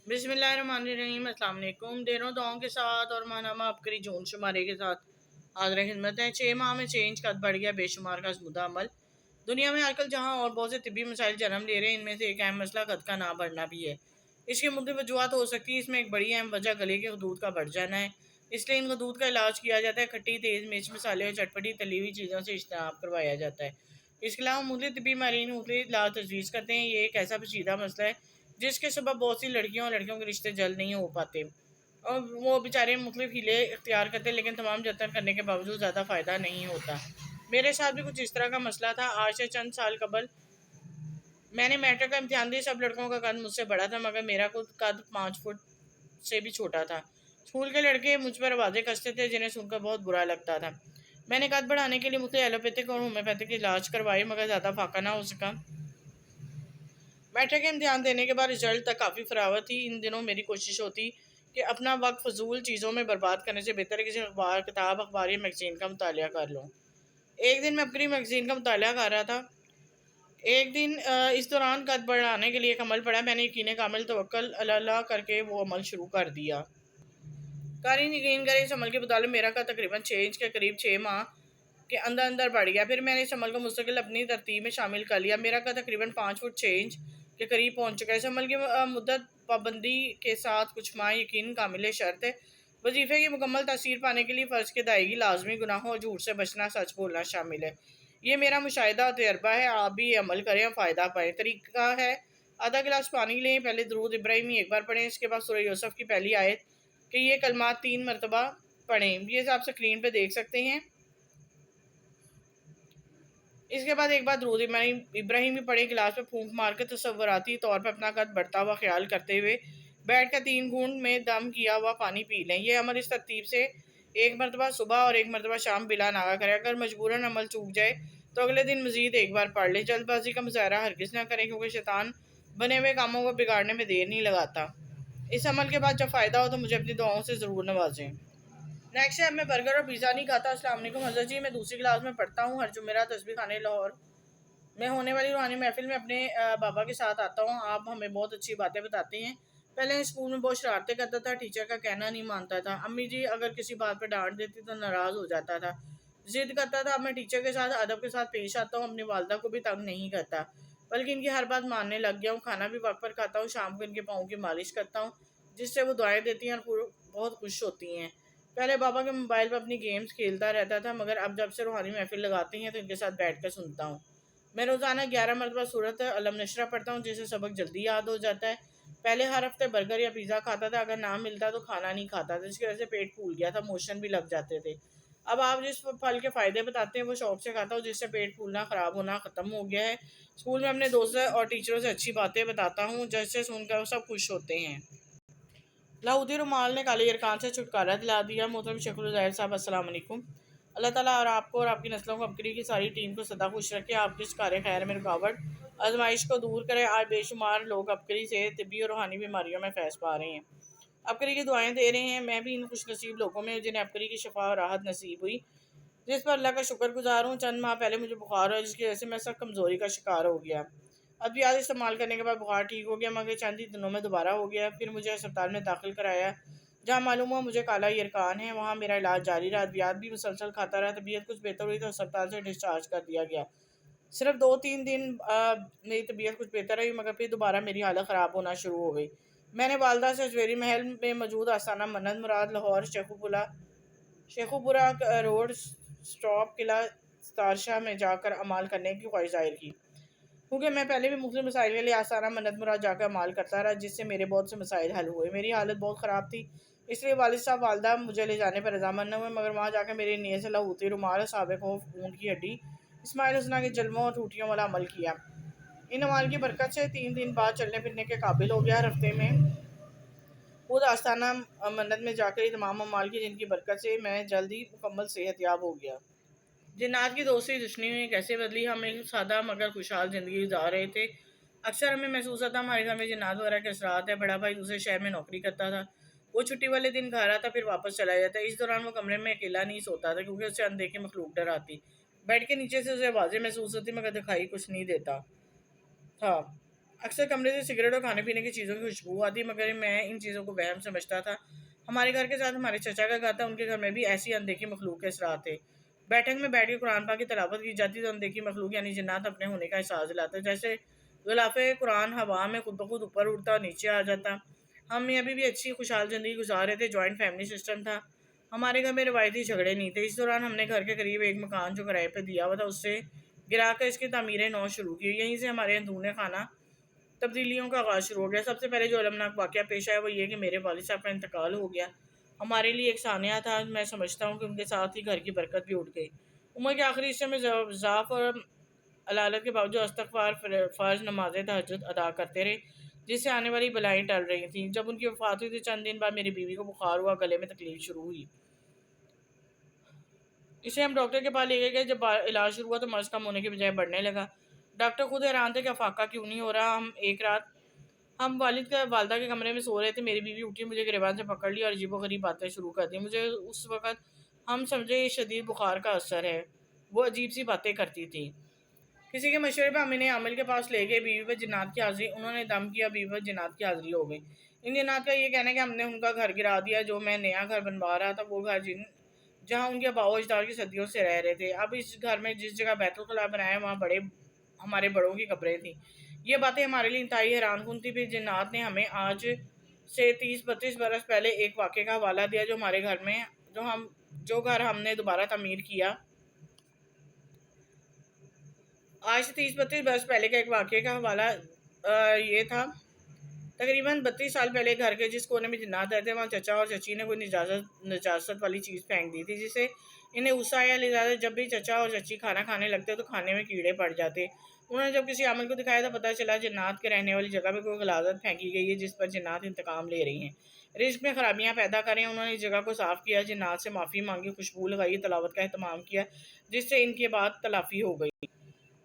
बिस्मिल्लाहिर्रहमानिर्रहीम। अस्सलाम वालेकुम। ढेरों दुआओं के साथ और माहनामा अबकरी जून शुमारे के साथ हाज़िर खिदमत है। 6 माह में चेंज कद बढ़ गया बेशुमार का असमुदा अमल। दुनिया में आजकल जहाँ और बहुत से तिब्बी मसाइल जन्म ले रहे हैं, इनमें से एक अहम मसला कद का ना बढ़ना भी है। इसकी मुख्तलिफ वजूहत हो सकती है। इसमें एक बड़ी अहम वजह गले के खदूद का बढ़ जाना है। इसलिए इन खदूद का इलाज किया जाता है। खट्टी, तेज़ मिर्च मसाले और चटपटी तली हुई चीज़ों से इज्तनाब करवाया जाता है। इसके अलावा मुख्तलिफ तिब्बी माहिरीन मुख्तलिफ इलाज तजवीज़ करते हैं। ये एक ऐसा पेचीदा मसला है जिसके सबब बहुत सी लड़कियों और लड़कियों के रिश्ते जल्द नहीं हो पाते और वो बेचारे मुख्तलिफ हीले इख्तियार करते हैं, लेकिन तमाम जतन करने के बावजूद ज़्यादा फ़ायदा नहीं होता। मेरे साथ भी कुछ इस तरह का मसला था। आज से चंद साल कबल मैंने मैट्रिक का इम्तिहान दिया। सब लड़कों का कद मुझसे बड़ा था, मगर मेरा खुद कद 5 फुट से भी छोटा था। स्कूल के लड़के मुझ पर आवाज़ें कसते थे, जिन्हें सुनकर बहुत बुरा लगता था। मैंने कद बढ़ाने के लिए मुख्तलिफ एलोपैथिक और होम्योपैथिक इलाज करवाए, मगर ज़्यादा फाका ना हो सका। मैट्रिक का इम्तिहान देने के बाद रिजल्ट तक काफ़ी फरावर थी। इन दिनों मेरी कोशिश होती कि अपना वक्त फजूल चीज़ों में बर्बाद करने से बेहतर है किसी अखबार या मैगज़ीन का मुतालिया कर लूँ। एक दिन मैं अपनी मैगज़ीन का मुतालिया कर रहा था। एक दिन इस दौरान कद बढ़ाने के लिए एक अमल पड़ा। मैंने यकीन कामिल तवक्कुल अल्लाह करके वो अमल शुरू कर दिया। क़ारीन यकीन करें, इस अमल के बदौलत मेरा कद तकरीबन 6 इंच के करीब 6 माह के अंदर अंदर बढ़ गया। फिर मैंने इस अमल को मुस्तकिल अपनी तरतीब में शामिल कर लिया। मेरा कद तकरीबन 5 फुट 6 इंच के करीब पहुंच चुका है। इस अमल की मुद्दत पाबंदी के साथ कुछ माह यकीन कामिल शर्त है। वजीफे की मुकम्मल तासीर पाने के लिए फ़र्ज की अदायगी लाजमी, गुनाहों और झूठ से बचना, सच बोलना शामिल है। ये मेरा मुशाहिदा और तजर्बा है। आप भी ये अमल करें और फ़ायदा पाएँ। तरीका है, आधा गिलास पानी लें, पहले दुरूद इब्राहिमी एक बार पढ़ें, इसके बाद सूरह यूसुफ की पहली आयत कि ये कलमात 3 मरतबा पढ़ें। ये आप स्क्रीन पे देख सकते हैं। इसके बाद एक बार दुरूद इब्राहिमी पढ़े, गिलास पे फूंक मार के तसव्वुराती तौर पर अपना कद बढ़ता हुआ ख्याल करते हुए बैठ कर 3 घूंट में दम किया हुआ पानी पी लें। यह अमल इस तरतीब से 1 मरतबा सुबह और 1 मरतबा शाम बिला नागा करें। अगर मजबूरन अमल चूक जाए तो अगले दिन मजीद एक बार पढ़ लें। जल्दबाजी का मुजाहरा हरगिज़ ना करें, क्योंकि शैतान बने हुए कामों को बिगाड़ने में देर नहीं लगाता। इस अमल के बाद जब फ़ायदा हो तो मुझे अपनी दुआओं से ज़रूर नवाजें। नेक्स्ट है, मैं बर्गर और पिज़्ज़ा नहीं खाता। अस्सलाम वालेकुम हज़रत जी, मैं दूसरी क्लास में पढ़ता हूँ। हर जुमेरात तस्बीह खाने लाहौर में होने वाली रूहानी महफिल में अपने बाबा के साथ आता हूँ। आप हमें बहुत अच्छी बातें बताते हैं। पहले स्कूल में बहुत शरारतें करता था, टीचर का कहना नहीं मानता था। अम्मी जी अगर किसी बात पर डांट देती तो नाराज़ हो जाता था, जिद करता था। अब मैं टीचर के साथ अदब के साथ पेश आता हूँ, अपनी वालदा को भी तंग नहीं करता, बल्कि इनकी हर बात मानने लग गया हूँ। खाना भी वक्त पर खाता हूँ। शाम को इनके पाँव की मालिश करता हूँ, जिससे वो दुआएं देती हैं और बहुत खुश होती हैं। पहले बाबा के मोबाइल पर अपनी गेम्स खेलता रहता था, मगर अब जब से रूहानी महफिल लगाती हैं तो इनके साथ बैठ कर सुनता हूँ। मैं रोज़ाना 11 मरतबा सूरत अलम नशरा पढ़ता हूँ, जिससे सबक जल्दी याद हो जाता है। पहले हर हफ्ते बर्गर या पिज़्ज़ा खाता था, अगर ना मिलता तो खाना नहीं खाता था, जिसकी वजह से पेट फूल गया था, मोशन भी लग जाते थे। अब आप जिस फल के फ़ायदे बताते हैं वो शौक से खाता हूँ, जिससे पेट फूलना ख़राब होना ख़त्म हो गया है। स्कूल में अपने दोस्तों और टीचरों से अच्छी बातें बताता हूँ, जिससे सुनकर वो सब खुश होते हैं। लाहौदी रुमाल ने काले यरकान से छुटकारा दिला दिया। मोहतरम शेख ज़ाहिर साहब, अस्सलाम वालेकुम। अल्लाह ताला और आपको और आपकी नस्लों को बकरी की सारी टीम को सदा खुश रखे। आपके इस कार्य खैर में रुकावट आजमाइश को दूर करें। आज बेशुमार लोग बकरी से तिब्बी और रूहानी बीमारियों में फैस पा रहे हैं, बकरी की दुआएं दे रहे हैं। मैं भी इन खुशनसीब लोगों में जिन्हें बकरी की शफा और राहत नसीब हुई, जिस पर अल्लाह का शुक्रगुजार हूँ। चंद माह पहले मुझे बुखार हुआ, जिसकी वजह से मैं सख्त कमज़ोरी का शिकार हो गया। अद्वियात इस्तेमाल करने के बाद बुखार ठीक हो गया, मगर चंद ही दिनों में दोबारा हो गया। फिर मुझे अस्पताल में दाखिल कराया, जहाँ मालूम हुआ मुझे काला यरकान है। वहाँ मेरा इलाज जारी रहा, अद्वियात भी मुसलसल खाता रहा। तबीयत कुछ बेहतर हुई तो अस्पताल से डिस्चार्ज कर दिया गया। सिर्फ 2-3 दिन मेरी तबीयत कुछ बेहतर रही, मगर फिर दोबारा मेरी हालत ख़राब होना शुरू हो गई। मैंने वालदा से जवेरी महल में मौजूद आस्थाना मन्नत मुराद लाहौर शेखुपुरा रोड स्टॉप किला तारशाह में जाकर अमाल करने की ख्वाहिश जाहिर की, क्योंकि मैं पहले भी मुख्तलिफ मसाइल के लिए आसाना मन्नत मुराद जाकर अमाल करता रहा, जिससे मेरे बहुत से मसाइल हल हुए। मेरी हालत बहुत ख़राब थी, इसलिए वालिद साहब वालदा मुझे ले जाने पर रजामंद न हुए, मगर वहाँ जाकर मेरी नीयत से लाहौती रुमाल, साबिक़ ऊँट की हड्डी, इस्माइल हुस्ना के जलमों और टूटियों वाला अमल किया। इन अमाल की बरकत से 3 दिन बाद चलने फिरने के काबिल हो गया। हर हफ्ते में खुद आस्थाना मन्नत में जाकर ही तमाम अमाल की, जिनकी बरकत से मैं जल्द ही मुकम्मल सेहतयाब हो गया। जिन्नात की दोस्ती दुश्मनी ने कैसे बदली। हम एक सादा मगर खुशहाल ज़िंदगी गुजार रहे थे। अक्सर हमें महसूस होता हमारे घर में जिन्नात वगैरह के असरात है। बड़ा भाई दूसरे शहर में नौकरी करता था, वो छुट्टी वाले दिन घर आता, फिर वापस चला जाता। इस दौरान वो कमरे में अकेला नहीं सोता था, क्योंकि उससे अनदेखे मखलूक डर आती। बेड के नीचे से उसे आवाज़ें महसूस होती, मगर दिखाई कुछ नहीं देता था। अक्सर कमरे से सिगरेट और खाने पीने की चीज़ों की खुशबू आती, मगर मैं इन चीज़ों को वहम समझता था। हमारे घर के साथ हमारे चचा का घर था, उनके घर में भी ऐसी अनदेखी मखलूक के असरात थे। बैठक में बैठ के कुरान पाक की तिलावत की जाती तो अनदेखी मखलूक यानी जिन्नात अपने होने का एहसास दिलाते, जैसे गिलाफ़े कुरान हवा में खुद ब खुद ऊपर उड़ता और नीचे आ जाता। हम अभी भी अच्छी खुशहाल ज़िंदगी गुजार रहे थे, जॉइंट फैमिली सिस्टम था। हमारे घर में रिवायती झगड़े नहीं थे। इस दौरान हमने घर के करीब एक मकान जो किराए पे दिया हुआ था, उससे गिरा कर इसकी तामीरें नौ शुरू की। यहीं से हमारे अंदरूनी खाना तब्दीलियों का आगाज़ शुरू हो गया। सबसे पहले जो अलमनाक वाक़या पेश आया वो ये कि मेरे वालिद साहब का इंतकाल हो गया। हमारे लिए एक सानिया था। मैं समझता हूँ कि उनके साथ ही घर की बरकत भी उठ गई। उम्र के आखिरी हिस्से में ज़ाफ़ और अलालत के बावजूद इस्तग़फ़ार, फ़र्ज़, नमाज़ें, तहज्जुद अदा करते रहे, जिससे आने वाली बलाएँ टल रही थीं। जब उनकी वफ़ात हुई तो चंद दिन बाद मेरी बीवी को बुखार हुआ, गले में तकलीफ़ शुरू हुई। इसे हम डॉक्टर के पास ले गए। जब इलाज शुरू हुआ तो मर्ज़ कम होने के बजाय बढ़ने लगा। डॉक्टर खुद हैरान थे कि अफाका क्यों नहीं हो रहा। एक रात हम वालिदा के कमरे में सो रहे थे। मेरी बीवी उठी, मुझे गिरबान से पकड़ लिया और अजीबो-गरीब बातें शुरू कर दी। मुझे उस वक़्त हम समझे ये शदीद बुखार का असर है। वो अजीब-सी बातें करती थी। किसी के मशवरे पे हम इन्हें आमिल के पास ले गए। बीवी पर जिन्नात की हाज़िरी, उन्होंने दम किया, बीवी पर जिन्नात की हाज़िरी हो गई। इन जिन्नात का ये कहना है कि हमने उनका घर गिरा दिया। जो मैं नया घर बनवा रहा था, वो घर जहाँ उनके आबाओ-अजदाद की सदियों से रह रहे थे। अब इस घर में जिस जगह बैतुल ख़ला बनाया है, वहाँ हमारे बड़ों की कब्रें थीं। ये बातें हमारे लिए इंतहाई हैरानकुन थी। फिर जिन्नात ने हमें आज से 30-32 बरस पहले एक वाक़ये का हवाला दिया, जो घर हमने दोबारा तामीर किया। आज से 30-32 बरस पहले का एक वाक़ये का हवाला ये था। तकरीबन 32 साल पहले घर के जिस कोने में जिन्नात रहते, वहाँ चचा और चची ने कोई नजासत वाली चीज़ फेंक दी थी, जिससे इन्हें गुस्सा आया। लिहाजा जब भी चचा और चची खाना खाने लगते तो खाने में कीड़े पड़ जाते। उन्होंने जब किसी आमिल को दिखाया तो पता चला जिन्नात के रहने वाली जगह पे कोई गलाजत फेंकी गई है, जिस पर जिन्नात इंतकाम ले रही हैं, रिज्क में खराबियाँ पैदा करें। उन्होंने इस जगह को साफ़ किया, जिन्नात से माफ़ी मांगी, खुशबू लगाई, तलावत का एहतमाम किया, जिससे इनके बाद तलाफ़ी हो गई।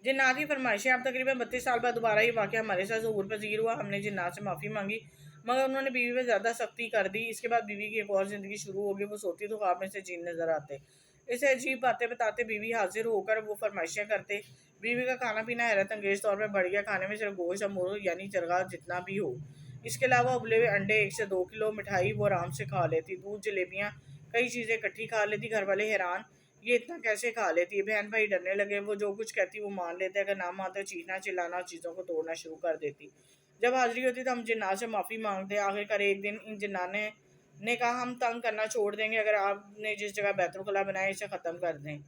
जिन्नात की फरमाइशें। अब तकरीबन 32 साल बाद दोबारा ये वाक़या हमारे साथ ज़हूर पज़ीर हुआ। हमने जिन्नात से माफ़ी मांगी, मगर उन्होंने बीवी पे ज़्यादा सख्ती कर दी। इसके बाद बीवी की एक और ज़िंदगी शुरू हो गई। वो सोती तो ख्वाब में से जीन नज़र आते। इसे अजीब बातें बताते बीवी हाजिर होकर वो फरमाइशें करते। बीवी का खाना पीना हैरत अंगेज़ तौर पर बढ़ गया। खाने में सिर्फ गोश्त और मुर्ग यानी चरगा जितना भी हो। इसके अलावा उबले हुए अंडे 1 से 2 किलो, मिठाई वो आराम से खा लेती, दूध, जलेबियाँ, कई चीज़ें इकट्ठी खा लेती। घर वाले हैरान, ये इतना कैसे खा लेती है। बहन भाई डरने लगे। वो जो कुछ कहती वो मान लेते, अगर ना मानते तो चीखना चिल्लाना और चीज़ों को तोड़ना शुरू कर देती। जब हाजिरी होती तो हम जिन्नात से माफ़ी मांगते। आखिरकार एक दिन इन जिन्नात ने कहा हम तंग करना छोड़ देंगे, अगर आपने जिस जगह बैतुल खला बनाया इसे ख़त्म कर दें।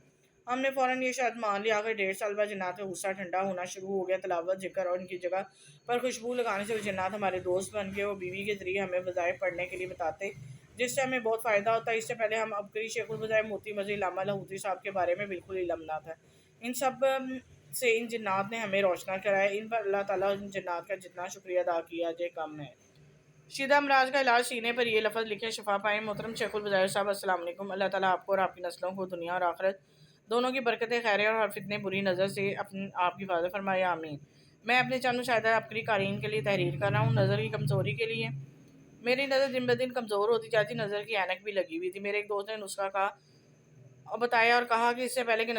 हमने फ़ौरन ये शर्त मान ली। आखिर 1.5 साल बाद जिन्नात का गुस्सा ठंडा होना शुरू हो गया। तलावत, ज़िक्र और उनकी जगह पर खुशबू लगाने से वो जिन्नात हमारे दोस्त बन गए। वो बीवी के ज़रिए हमें वज़ाइफ पढ़ने के लिए बताते, जिससे हमें बहुत फ़ायदा होता है। इससे पहले हम अबकरी शेखुल बज़ाइफ मोती मज़ी लामा लाहौती साहब के बारे में बिल्कुल इल्म ना था। इन सब से इन जिन्नात ने हमें रोशना कराया। इन पर अल्लाह ताला इन जिन्नात का जितना शुक्रिया अदा किया जाए कम है। शीदा अमराज का इलाज सीने पर ये लफ्ज़ लिखे, शफा पाएँ। मोहतरम शेखुल बज़ाइर साहब, अस्सलाम वालेकुम। अल्लाह ताला आपको और आपकी नस्लों को दुनिया और आखिरत दोनों की बरकतें, खैरें और हर फितने बुरी नज़र से आपकी हिफाज़त फरमाए, आमीन। मैं अपने चंद मुशाहिदा अबकरी क़ारीन के लिए तहरीर कर रहा हूँ, नज़र की कमज़ोरी के लिए। मेरी नज़र दिन ब दिन कमज़ोर होती जाती, नज़र की ऐनक भी लगी हुई थी। मेरे एक दोस्त ने नुस्खा बताया और कहा कि इससे पहले कि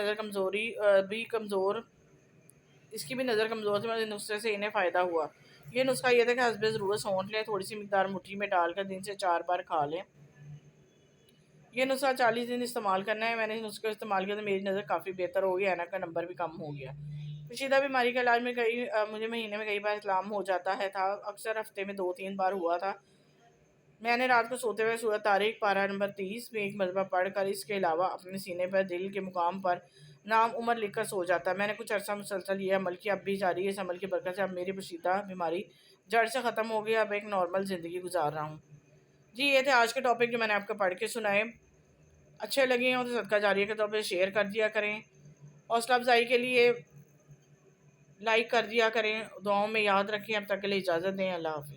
इसकी भी नज़र कमज़ोर थी, मगर नुस्खे से इन्हें फ़ायदा हुआ। ये नुस्खा ये था कि हस्बे ज़रूरत सौंठ लें, थोड़ी सी मिकदार मुट्ठी में डालकर दिन से 4 बार खा लें। ये नुस्खा 40 दिन इस्तेमाल करना है। मैंने इस नुस्खे को इस्तेमाल किया तो मेरी नज़र काफ़ी बेहतर हो गई, ऐनक का नंबर भी कम हो गया। पेचीदा बीमारी का इलाज में मुझे महीने में कई बार इस्लाम हो जाता है था, अक्सर हफ्ते में 2-3 बार हुआ था। मैंने रात को सोते हुए सूरत तारीख पारा नंबर 30 में एक मरतबा पढ़कर इसके अलावा अपने सीने पर दिल के मुकाम पर नाम उम्र लिख कर सो जाता। मैंने कुछ अर्सा मुसलसल ये अमल किया, अब भी जारी है। इस अमल की बरकत से अब मेरी पोशीदा बीमारी जड़ से ख़त्म हो गई। अब एक नॉर्मल ज़िंदगी गुजार रहा हूँ। जी, ये थे आज के टॉपिक जो मैंने आपको पढ़ के सुनाए। अच्छे लगे हों तो सदका जारिया के तौर पर शेयर कर दिया करें। हौसला अफजाई के लिए लाइक कर दिया करें। दुआओं में याद रखें। अब तक के लिए इजाज़त दें। अल्लाह हाफ़िज़।